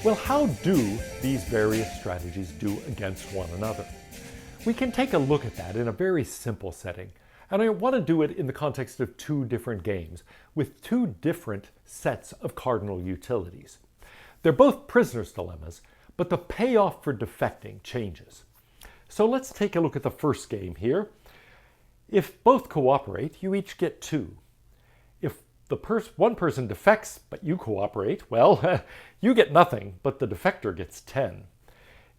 Well, how do these various strategies do against one another? We can take a look at that in a very simple setting. And I want to do it in the context of two different games with two different sets of cardinal utilities. They're both prisoner's dilemmas, but the payoff for defecting changes. So let's take a look at the first game here. If both cooperate, you each get 2. If one person defects, but you cooperate, well, you get nothing, but the defector gets 10.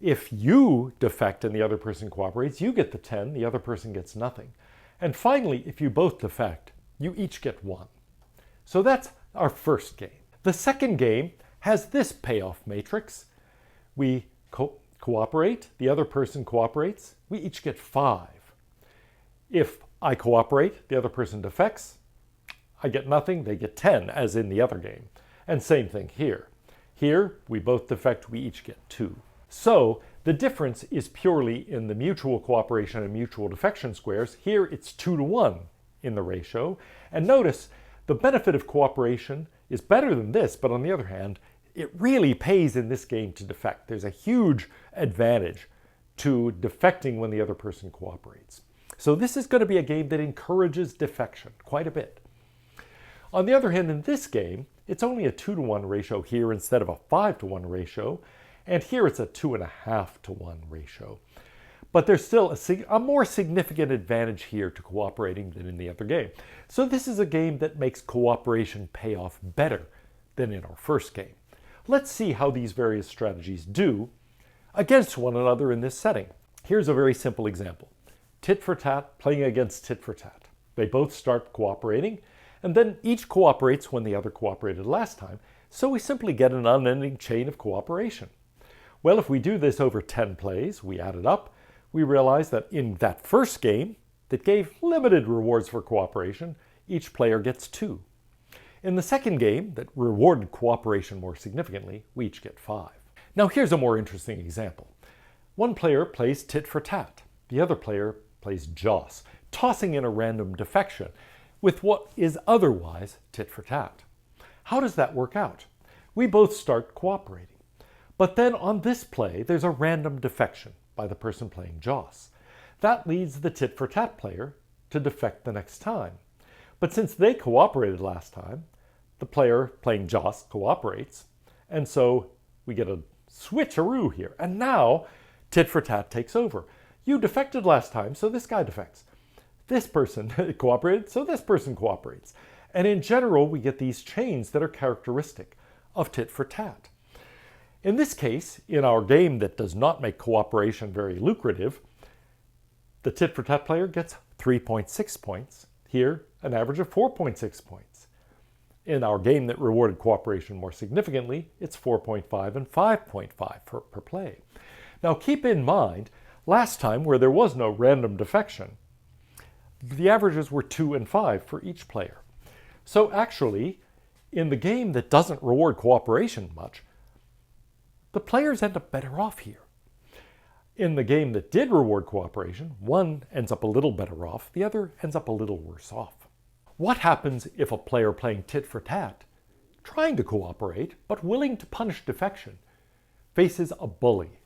If you defect and the other person cooperates, you get the 10, the other person gets nothing. And finally, if you both defect, you each get 1. So that's our first game. The second game has this payoff matrix. We cooperate, the other person cooperates, we each get 5. If I cooperate, the other person defects, I get nothing, they get 10, as in the other game. And same thing here. Here, we both defect, we each get 2. So, the difference is purely in the mutual cooperation and mutual defection squares. Here, it's 2 to 1 in the ratio. And notice, the benefit of cooperation is better than this, but on the other hand, it really pays in this game to defect. There's a huge advantage to defecting when the other person cooperates. So this is going to be a game that encourages defection quite a bit. On the other hand, in this game, it's only a 2 to 1 ratio here instead of a 5 to 1 ratio, and here it's a 2.5 to 1 ratio. But there's still a more significant advantage here to cooperating than in the other game. So this is a game that makes cooperation pay off better than in our first game. Let's see how these various strategies do against one another in this setting. Here's a very simple example. Tit for tat playing against tit for tat. They both start cooperating, and then each cooperates when the other cooperated last time, so we simply get an unending chain of cooperation. Well, if we do this over 10 plays, we add it up, we realize that in that first game that gave limited rewards for cooperation, each player gets 2. In the second game that rewarded cooperation more significantly, we each get 5. Now here's a more interesting example. One player plays tit for tat. The other player plays joss, tossing in a random defection with what is otherwise tit for tat. How does that work out? We both start cooperating. But then on this play, there's a random defection by the person playing joss. That leads the tit for tat player to defect the next time. But since they cooperated last time, the player playing joss cooperates, and so we get a switcheroo here. And now, tit for tat takes over. You defected last time, so this guy defects. This person cooperated, so this person cooperates. And in general, we get these chains that are characteristic of tit for tat. In this case, in our game that does not make cooperation very lucrative, the tit for tat player gets 3.6 points. Here, an average of 4.6 points. In our game that rewarded cooperation more significantly, it's 4.5 and 5.5 per play. Now keep in mind, last time where there was no random defection, the averages were 2 and 5 for each player. So actually, in the game that doesn't reward cooperation much, the players end up better off here. In the game that did reward cooperation, one ends up a little better off, the other ends up a little worse off. What happens if a player playing tit for tat, trying to cooperate but willing to punish defection, faces a bully?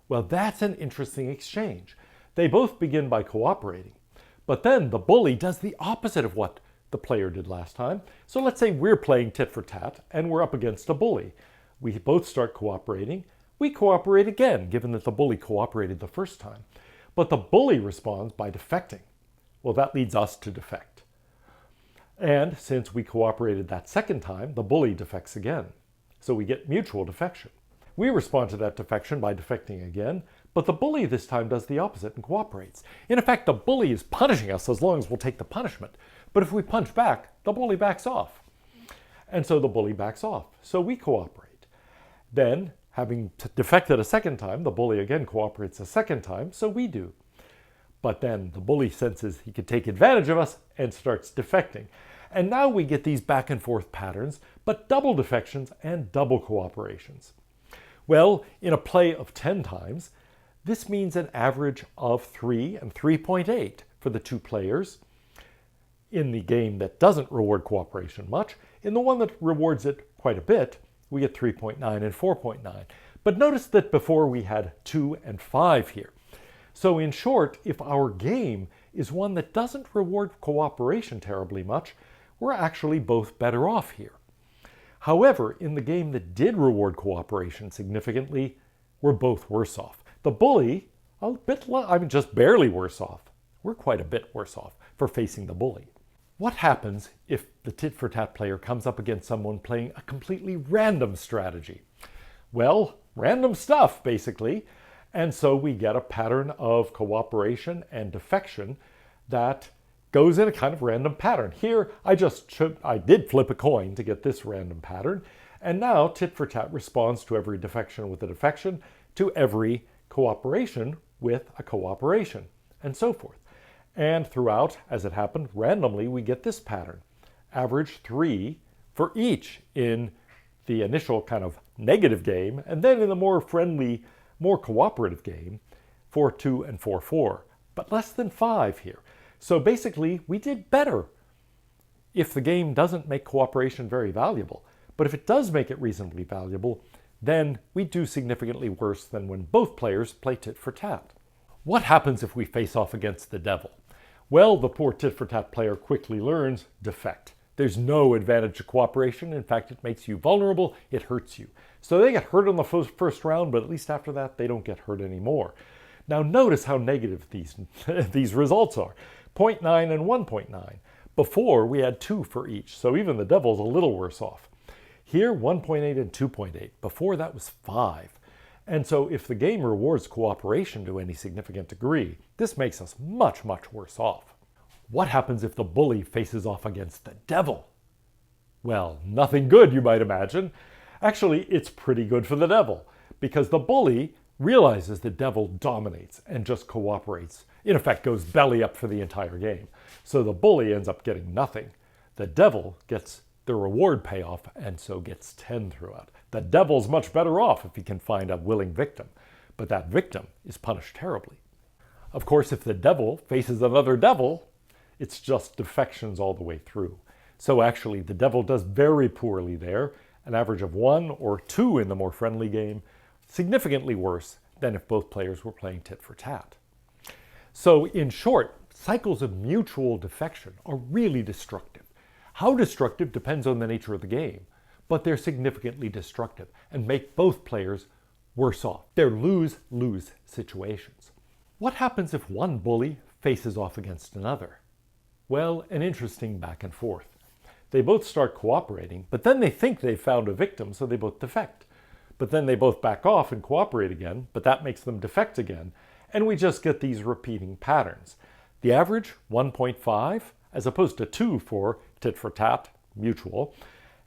Well, that's an interesting exchange. They both begin by cooperating, but then the bully does the opposite of what the player did last time. So let's say we're playing tit for tat and we're up against a bully. We both start cooperating. We cooperate again, given that the bully cooperated the first time. But the bully responds by defecting. Well, that leads us to defect. And since we cooperated that second time, the bully defects again. So we get mutual defection. We respond to that defection by defecting again, but the bully this time does the opposite and cooperates. In effect, the bully is punishing us as long as we'll take the punishment. But if we punch back, the bully backs off. And so the bully backs off. So we cooperate. Then, having defected a second time, the bully again cooperates a second time, so we do. But then the bully senses he could take advantage of us and starts defecting. And now we get these back and forth patterns, but double defections and double cooperations. Well, in a play of 10 times, this means an average of 3 and 3.8 for the two players in the game that doesn't reward cooperation much. In the one that rewards it quite a bit, we get 3.9 and 4.9. But notice that before we had 2 and 5 here. So in short, if our game is one that doesn't reward cooperation terribly much, we're actually both better off here. However, in the game that did reward cooperation significantly, we're both worse off. The bully, just barely worse off. We're quite a bit worse off for facing the bully. What happens if the tit-for-tat player comes up against someone playing a completely random strategy? Well, random stuff, basically. And so we get a pattern of cooperation and defection that goes in a kind of random pattern. Here, I did flip a coin to get this random pattern. And now tit-for-tat responds to every defection with a defection, to every cooperation with a cooperation, and so forth. And throughout, as it happened, randomly, we get this pattern. Average 3 for each in the initial kind of negative game, and then in the more friendly, more cooperative game, 4-2 and 4-4, but less than 5 here. So basically, we did better if the game doesn't make cooperation very valuable. But if it does make it reasonably valuable, then we do significantly worse than when both players play tit-for-tat. What happens if we face off against the devil? Well, the poor tit-for-tat player quickly learns defect. There's no advantage to cooperation. In fact, it makes you vulnerable. It hurts you. So they get hurt on the first round, but at least after that, they don't get hurt anymore. Now notice how negative these results are. 0.9 and 1.9. Before, we had 2 for each, so even the devil's a little worse off. Here, 1.8 and 2.8. Before, that was 5. And so if the game rewards cooperation to any significant degree, this makes us much, much worse off. What happens if the bully faces off against the devil? Well, nothing good, you might imagine. Actually, it's pretty good for the devil, because the bully realizes the devil dominates and just cooperates. In effect, goes belly up for the entire game. So the bully ends up getting nothing. The devil gets the reward payoff and so gets 10 throughout. The devil's much better off if he can find a willing victim, but that victim is punished terribly. Of course, if the devil faces another devil, it's just defections all the way through. So actually, the devil does very poorly there, an average of 1 or 2 in the more friendly game, significantly worse than if both players were playing tit-for-tat. So in short, cycles of mutual defection are really destructive. How destructive depends on the nature of the game, but they're significantly destructive and make both players worse off. They're lose-lose situations. What happens if one bully faces off against another? Well, an interesting back and forth. They both start cooperating, but then they think they've found a victim, so they both defect. But then they both back off and cooperate again, but that makes them defect again, and we just get these repeating patterns. The average, 1.5, as opposed to 2 for tit-for-tat, mutual,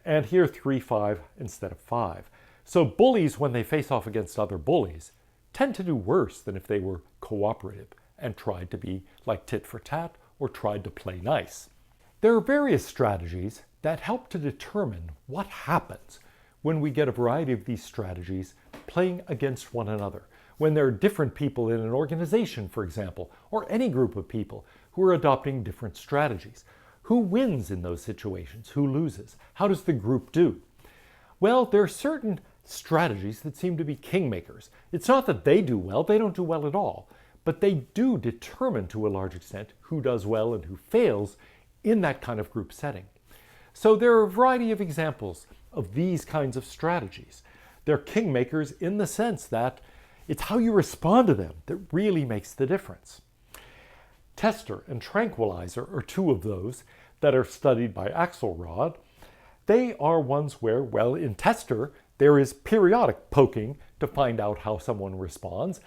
and here 3-5 instead of 5. So bullies, when they face off against other bullies, tend to do worse than if they were cooperative and tried to be like tit-for-tat or tried to play nice. There are various strategies that help to determine what happens when we get a variety of these strategies playing against one another. When there are different people in an organization, for example, or any group of people who are adopting different strategies. Who wins in those situations? Who loses? How does the group do? Well, there are certain strategies that seem to be kingmakers. It's not that they do well, they don't do well at all, but they do determine to a large extent who does well and who fails in that kind of group setting. So there are a variety of examples of these kinds of strategies. They're kingmakers in the sense that it's how you respond to them that really makes the difference. Tester and tranquilizer are 2 of those that are studied by Axelrod. They are ones where, well, in tester, there is periodic poking to find out how someone responds,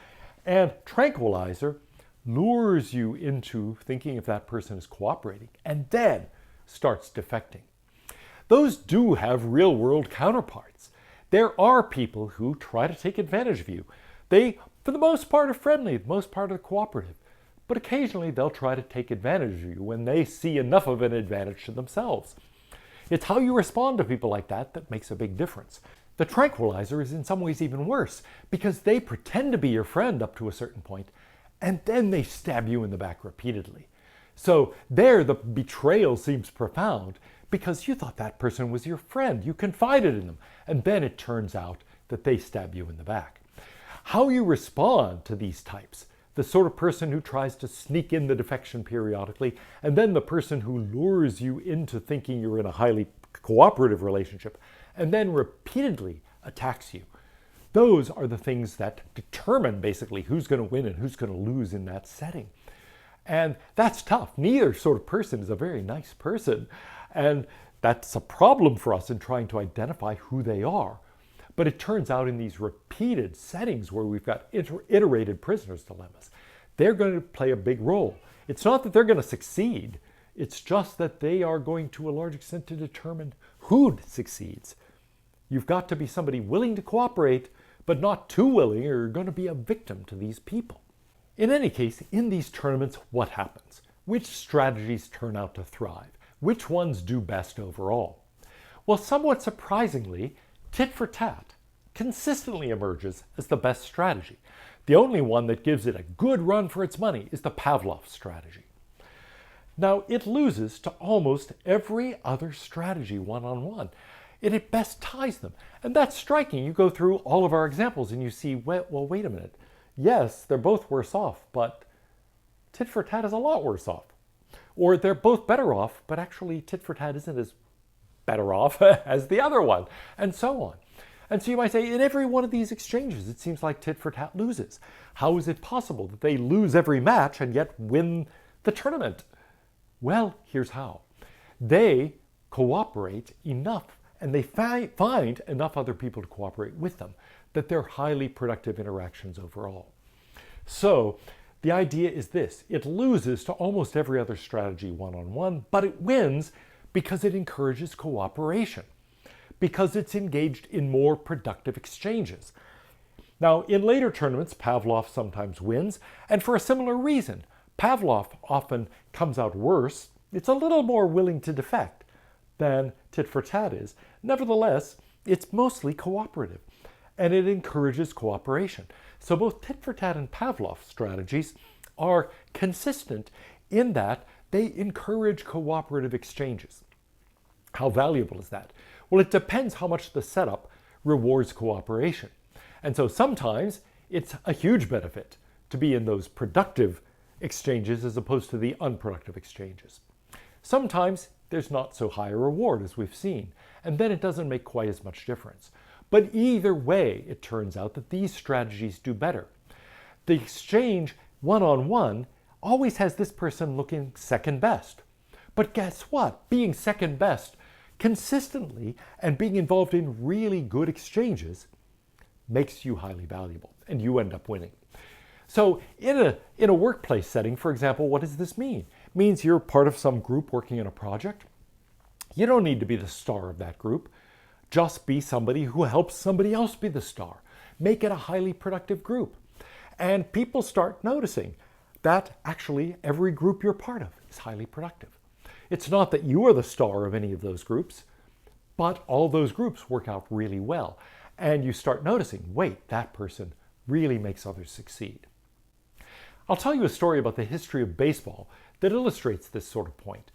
and tranquilizer lures you into thinking if that person is cooperating and then starts defecting. Those do have real-world counterparts. There are people who try to take advantage of you. They, for the most part, are friendly, the most part are cooperative, but occasionally they'll try to take advantage of you when they see enough of an advantage to themselves. It's how you respond to people like that that makes a big difference. The tranquilizer is in some ways even worse because they pretend to be your friend up to a certain point, and then they stab you in the back repeatedly. So there the betrayal seems profound because you thought that person was your friend. You confided in them. And then it turns out that they stab you in the back. How you respond to these types, the sort of person who tries to sneak in the defection periodically, and then the person who lures you into thinking you're in a highly cooperative relationship, and then repeatedly attacks you. Those are the things that determine basically who's going to win and who's going to lose in that setting. And that's tough. Neither sort of person is a very nice person. And that's a problem for us in trying to identify who they are. But it turns out in these repeated settings where we've got iterated prisoner's dilemmas, they're going to play a big role. It's not that they're going to succeed. It's just that they are going to a large extent to determine who succeeds. You've got to be somebody willing to cooperate, but not too willing, or you're going to be a victim to these people. In any case, in these tournaments, what happens? Which strategies turn out to thrive? Which ones do best overall? Well, somewhat surprisingly, tit for tat consistently emerges as the best strategy. The only one that gives it a good run for its money is the Pavlov strategy. Now, it loses to almost every other strategy one-on-one. It at best ties them. And that's striking. You go through all of our examples and you see, well, wait a minute. Yes, they're both worse off, but tit for tat is a lot worse off. Or they're both better off, but actually tit for tat isn't as better off as the other one, and so on. And so you might say, in every one of these exchanges, it seems like tit for tat loses. How is it possible that they lose every match and yet win the tournament? Well, here's how. They cooperate enough, and they find enough other people to cooperate with them, that they're highly productive interactions overall. So the idea is this: it loses to almost every other strategy one-on-one, but it wins because it encourages cooperation, because it's engaged in more productive exchanges. Now, in later tournaments, Pavlov sometimes wins, and for a similar reason. Pavlov often comes out worse. It's a little more willing to defect than tit for tat is. Nevertheless, it's mostly cooperative, and it encourages cooperation. So both tit for tat and Pavlov strategies are consistent in that they encourage cooperative exchanges. How valuable is that? Well, it depends how much the setup rewards cooperation. And so sometimes it's a huge benefit to be in those productive exchanges as opposed to the unproductive exchanges. Sometimes there's not so high a reward as we've seen, and then it doesn't make quite as much difference. But either way, it turns out that these strategies do better. The exchange one-on-one always has this person looking second best. But guess what? Being second best consistently and being involved in really good exchanges makes you highly valuable, and you end up winning. So in a workplace setting, for example, what does this mean? It means you're part of some group working on a project. You don't need to be the star of that group. Just be somebody who helps somebody else be the star. Make it a highly productive group. And people start noticing that actually every group you're part of is highly productive. It's not that you are the star of any of those groups, but all those groups work out really well. And you start noticing, wait, that person really makes others succeed. I'll tell you a story about the history of baseball that illustrates this sort of point.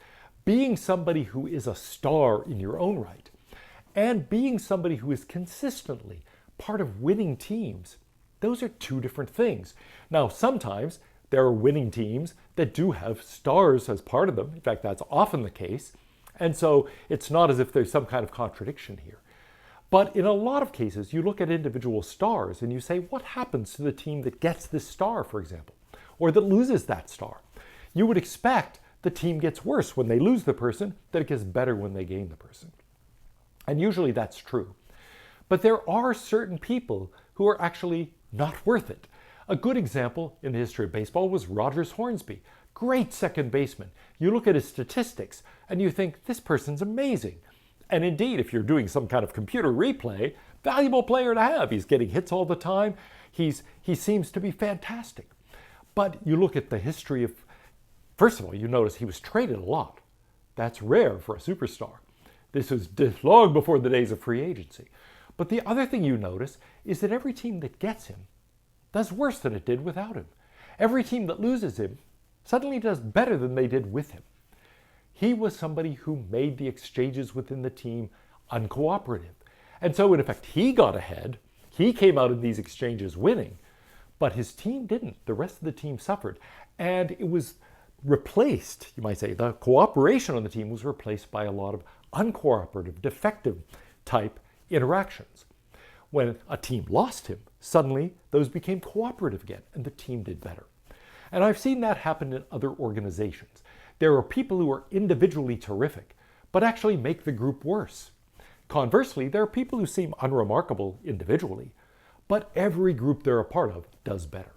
Being somebody who is a star in your own right, and being somebody who is consistently part of winning teams, those are two different things. Now, sometimes there are winning teams that do have stars as part of them. In fact, that's often the case. And so it's not as if there's some kind of contradiction here. But in a lot of cases, you look at individual stars and you say, what happens to the team that gets this star, for example, or that loses that star? You would expect the team gets worse when they lose the person, that it gets better when they gain the person. And usually that's true. But there are certain people who are actually not worth it. A good example in the history of baseball was Rogers Hornsby. Great second baseman. You look at his statistics and you think, this person's amazing. And indeed, if you're doing some kind of computer replay, valuable player to have. He's getting hits all the time. He seems to be fantastic. But you look at the history of, first of all, you notice he was traded a lot. That's rare for a superstar. This was long before the days of free agency. But the other thing you notice is that every team that gets him does worse than it did without him. Every team that loses him suddenly does better than they did with him. He was somebody who made the exchanges within the team uncooperative. And so in effect, he got ahead. He came out of these exchanges winning, but his team didn't. The rest of the team suffered. And it was replaced, you might say, the cooperation on the team was replaced by a lot of uncooperative, defective type interactions. When a team lost him, suddenly those became cooperative again, and the team did better. And I've seen that happen in other organizations. There are people who are individually terrific, but actually make the group worse. Conversely, there are people who seem unremarkable individually, but every group they're a part of does better.